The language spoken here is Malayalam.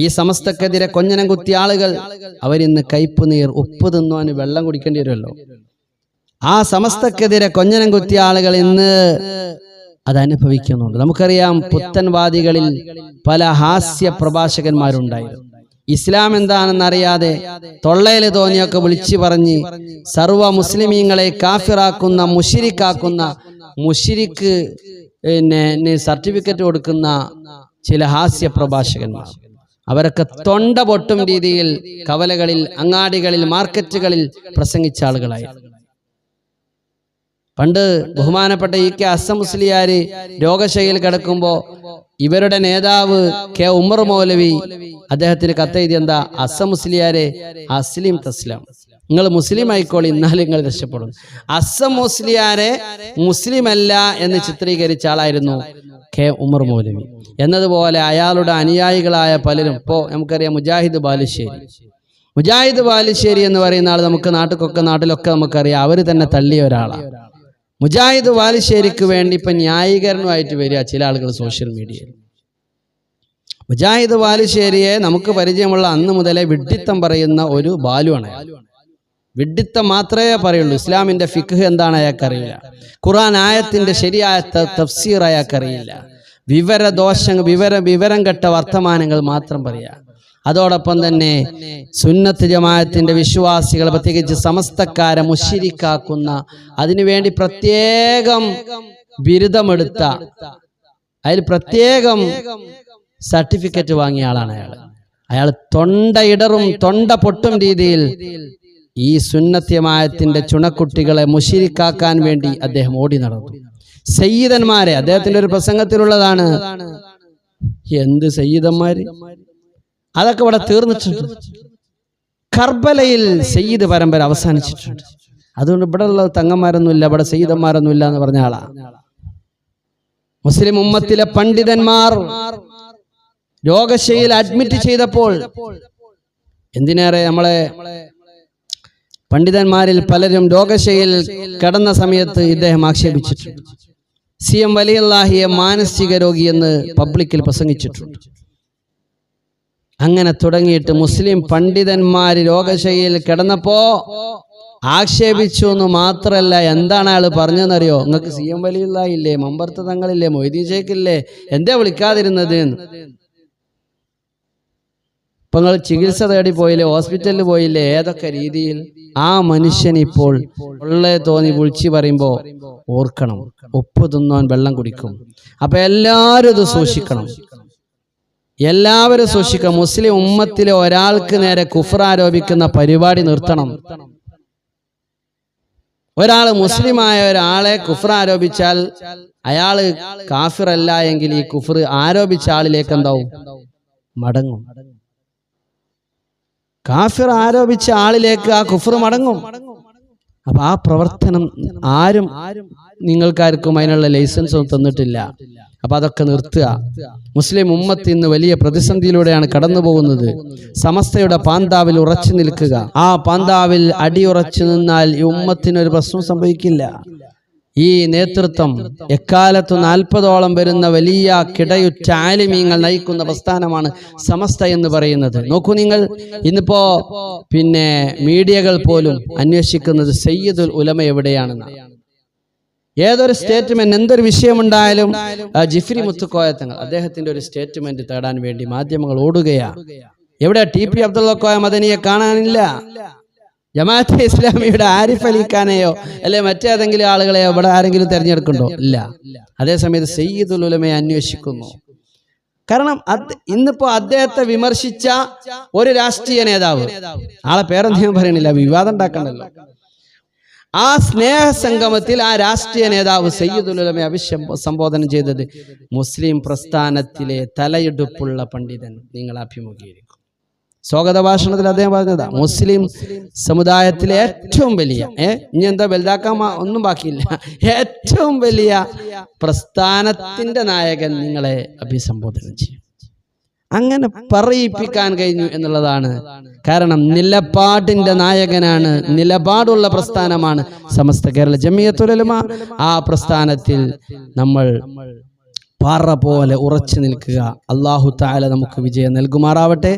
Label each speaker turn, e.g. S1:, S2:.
S1: ഈ സമസ്തക്കെതിരെ കൊഞ്ഞനം കുത്തിയ ആളുകൾ അവരിന്ന് കയ്പുനീർ ഉപ്പ് തിന്നുവാൻ വെള്ളം കുടിക്കേണ്ടി വരുമല്ലോ. ആ സമസ്തക്കെതിരെ കൊഞ്ഞനം കുത്തിയ ആളുകൾ ഇന്ന് അതനുഭവിക്കുന്നുണ്ട്. നമുക്കറിയാം, പുത്തൻവാദികളിൽ പല ഹാസ്യ പ്രഭാഷകന്മാരുണ്ടായിരുന്നു. ഇസ്ലാം എന്താണെന്നറിയാതെ തൊള്ളയിൽ തോന്നിയൊക്കെ വിളിച്ചു പറഞ്ഞ് സർവ മുസ്ലിമീങ്ങളെ കാഫിറാക്കുന്ന മുശിരിക്കാക്കുന്ന മുശിരിക്ക് സർട്ടിഫിക്കറ്റ് കൊടുക്കുന്ന ചില ഹാസ്യ പ്രഭാഷകന്മാർ, അവരൊക്കെ തൊണ്ട പൊട്ടും രീതിയിൽ കവലകളിൽ, അങ്ങാടികളിൽ, മാർക്കറ്റുകളിൽ പ്രസംഗിച്ച ആളുകളായി. പണ്ട് ബഹുമാനപ്പെട്ട ഇ.കെ. അസം മുസ്ലിയാര് രോഗശൈലിയിൽ കിടക്കുമ്പോൾ ഇവരുടെ നേതാവ് കെ ഉമർ മൗലവി അദ്ദേഹത്തിന് കത്തെഴുതി, എന്താ, അസം മുസ്ലിയാരെ അസ്ലിം തസ്ലാം, നിങ്ങൾ മുസ്ലിം ആയിക്കോളി, എന്നാലും നിങ്ങൾ രക്ഷപ്പെടും. അസം മുസ്ലിയാരെ മുസ്ലിം അല്ല എന്ന് ചിത്രീകരിച്ച ആളായിരുന്നു കെ ഉമർ മൗലവി. എന്നതുപോലെ അയാളുടെ അനുയായികളായ പലരും, ഇപ്പോൾ നമുക്കറിയാം മുജാഹിദ് ബാലുശ്ശേരി എന്ന് പറയുന്ന ആൾ നമുക്ക് നാട്ടിലൊക്കെ നമുക്കറിയാം, അവർ തന്നെ തള്ളിയ ഒരാളാണ്. മുജാഹിദ് ബാലുശ്ശേരിക്ക് വേണ്ടി ഇപ്പം ന്യായീകരണമായിട്ട് വരിക ചില ആളുകൾ സോഷ്യൽ മീഡിയയിൽ. മുജാഹിദ് ബാലുശ്ശേരിയെ നമുക്ക് പരിചയമുള്ള അന്ന് മുതലേ വിഡ്ഢിത്തം പറയുന്ന ഒരു ബാലുവാണ്. വിഡ്ഢിത്തം മാത്രമേ പറയുള്ളൂ. ഇസ്ലാമിന്റെ ഫിഖ് എന്താണ് അയാൾക്കറിയില്ല. ഖുർആൻ ആയത്തിന്റെ ശരിയായ തഫ്സീർ അയാൾക്കറിയില്ല. വിവരം കെട്ട വർത്തമാനങ്ങൾ മാത്രം പറയാ. അതോടൊപ്പം തന്നെ സുന്നത്ത് ജമാഅത്തിന്റെ വിശ്വാസികൾ, പ്രത്യേകിച്ച് സമസ്തക്കാരെ മുശ്രിക്കാക്കുന്ന, അതിനുവേണ്ടി പ്രത്യേകം ബിരുദമെടുത്ത, അതിൽ പ്രത്യേകം സർട്ടിഫിക്കറ്റ് വാങ്ങിയ ആളാണ് അയാൾ. തൊണ്ടയിടറും തൊണ്ട പൊട്ടും രീതിയിൽ ഈ സുന്നത്ത് ജമാഅത്തിന്റെ ചുണക്കുട്ടികളെ മുശ്രിക്കാക്കാൻ വേണ്ടി അദ്ദേഹം ഓടി നടന്നു. സയ്യിദന്മാരെ, അദ്ദേഹത്തിന്റെ ഒരു പ്രസംഗത്തിലുള്ളതാണ്, എന്ത് സയ്യിദന്മാര്, അതൊക്കെ ഇവിടെ തീർന്നിട്ടുണ്ട്. കർബലയിൽ സയ്യിദ് പരമ്പര അവസാനിച്ചിട്ടുണ്ട്. അതുകൊണ്ട് ഇവിടെ ഉള്ള തങ്ങന്മാരൊന്നുമില്ല, ഇവിടെ സയ്യിദന്മാരൊന്നുമില്ല എന്ന് പറഞ്ഞ ആളാ. മുസ്ലിം ഉമ്മത്തിലെ പണ്ഡിതന്മാർ രോഗശൈലിയിൽ അഡ്മിറ്റ് ചെയ്തപ്പോൾ, എന്തിനേറെ നമ്മളെ പണ്ഡിതന്മാരിൽ പലരും രോഗശൈലിയിൽ കിടന്ന സമയത്ത് ഇദ്ദേഹം ആക്ഷേപിച്ചിട്ടുണ്ട്. CM വലിയുള്ളാഹിയെ മാനസിക രോഗിയെന്ന് പബ്ലിക്കിൽ പ്രസംഗിച്ചിട്ടുണ്ട്. അങ്ങനെ തുടങ്ങിയിട്ട് മുസ്ലിം പണ്ഡിതന്മാര് രോഗശൈലിയിൽ കിടന്നപ്പോ ആക്ഷേപിച്ചു എന്ന് മാത്രല്ല, എന്താണ് അയാൾ പറഞ്ഞതെന്നറിയോ? നിങ്ങൾക്ക് CM വലിയുള്ളാഹി ഇല്ലേ, മമ്പർത്ത് തങ്ങളില്ലേ, മൊയ്തീൻ ഷേഖില്ലേ, എന്താ വിളിക്കാതിരുന്നത്? ഇപ്പൊ നിങ്ങൾ ചികിത്സ തേടി പോയില്ലേ, ഹോസ്പിറ്റലിൽ പോയില്ലേ, ഏതൊക്കെ രീതിയിൽ ആ മനുഷ്യൻ ഇപ്പോൾ ഉള്ളേ തോന്നി വിളിച്ചു പറയുമ്പോ ഓർക്കണം, ഉപ്പ് തിന്നാൻ വെള്ളം കുടിക്കും. അപ്പൊ എല്ലാവരും ഇത് സൂക്ഷിക്കണം, എല്ലാവരും സൂക്ഷിക്കണം. മുസ്ലിം ഉമ്മത്തിലെ ഒരാൾക്ക് നേരെ കുഫർ ആരോപിക്കുന്ന പരിപാടി നിർത്തണം. ഒരാൾ മുസ്ലിമായ ഒരാളെ കുഫർ ആരോപിച്ചാൽ അയാള് കാഫിറല്ല എങ്കിൽ ഈ കുഫർ ആരോപിച്ച ആളിലേക്ക് എന്താവും? മടങ്ങും. കാഫിർ ആരോപിച്ച ആളിലേക്ക് ആ കുഫർ മടങ്ങും. അപ്പൊ ആ പ്രവർത്തനം ആരും നിങ്ങൾക്കാർക്കും അതിനുള്ള ലൈസൻസ് ഒന്നും തന്നിട്ടില്ല. അപ്പൊ അതൊക്കെ നിർത്തുക. മുസ്ലിം ഉമ്മത്ത് ഇന്ന് വലിയ പ്രതിസന്ധിയിലൂടെയാണ് കടന്നു പോകുന്നത്. സമസ്തയുടെ പാന്താവിൽ ഉറച്ചു നിൽക്കുക. ആ പാന്താവിൽ അടിയുറച്ചു നിന്നാൽ ഈ ഉമ്മത്തിനൊരു പ്രശ്നം സംഭവിക്കില്ല. ഈ നേതൃത്വം എക്കാലത്തു 40ഓളം വരുന്ന വലിയ കിടയുറ്റ ആലിമീങ്ങൾ നയിക്കുന്ന പ്രസ്ഥാനമാണ് സമസ്ത എന്ന് പറയുന്നത്. നോക്കൂ നിങ്ങൾ, ഇന്നിപ്പോ മീഡിയകൾ പോലും അന്വേഷിക്കുന്നത് സയ്യിദുൽ ഉലമ എവിടെയാണെന്ന്. ഏതൊരു സ്റ്റേറ്റ്മെന്റ്, എന്തൊരു വിഷയമുണ്ടായാലും ജിഫ്രി മുത്തുക്കോയ തങ്ങൾ അദ്ദേഹത്തിന്റെ ഒരു സ്റ്റേറ്റ്മെന്റ് തേടാൻ വേണ്ടി മാധ്യമങ്ങൾ ഓടുകയാണ്. എവിടെ TP അബ്ദുള്ള കോയ മദനിയെ കാണാനില്ല. ജമാഅത്തെ ഇസ്ലാമിയുടെ ആരിഫ് അലി ഖാനെയോ അല്ലെ മറ്റേതെങ്കിലും ആളുകളെയോ ഇവിടെ ആരെങ്കിലും തെരഞ്ഞെടുക്കുന്നുണ്ടോ? ഇല്ല. അതേസമയത്ത് സയ്യിദുൽ ഉലമയെ അന്വേഷിക്കുന്നു. കാരണം ഇന്നിപ്പോ അദ്ദേഹത്തെ വിമർശിച്ച ഒരു രാഷ്ട്രീയ നേതാവ്, ആളെ പേരൊന്നും ഞാൻ പറയണില്ല, വിവാദം ഉണ്ടാക്കണ്ടല്ലോ, ആ സ്നേഹ സംഗമത്തിൽ ആ രാഷ്ട്രീയ നേതാവ് സയ്യിദുൽ ഉലമയെ അഭിസംബോധന ചെയ്തത്, മുസ്ലിം പ്രസ്ഥാനത്തിലെ തലയെടുപ്പുള്ള പണ്ഡിതൻ നിങ്ങൾ അഭിമുഖീകരിക്കും. സ്വാഗത ഭാഷണത്തിൽ അദ്ദേഹം പറഞ്ഞതാ, മുസ്ലിം സമുദായത്തിലെ ഏറ്റവും വലിയ ഇനി എന്താ വലുതാക്കാൻ ഒന്നും ബാക്കിയില്ല, ഏറ്റവും വലിയ പ്രസ്ഥാനത്തിന്റെ നായകൻ നിങ്ങളെ അഭിസംബോധന ചെയ്യും. അങ്ങനെ പറയിപ്പിക്കാൻ കഴിഞ്ഞു എന്നുള്ളതാണ്. കാരണം നിലപാടിന്റെ നായകനാണ്, നിലപാടുള്ള പ്രസ്ഥാനമാണ് സമസ്ത കേരള ജമിയത്തുൽ ഉലമ. ആ പ്രസ്ഥാനത്തിൽ നമ്മൾ പാറ പോലെ ഉറച്ചു നിൽക്കുക. അല്ലാഹു തആല നമുക്ക് വിജയം നൽകുമാറാവട്ടെ.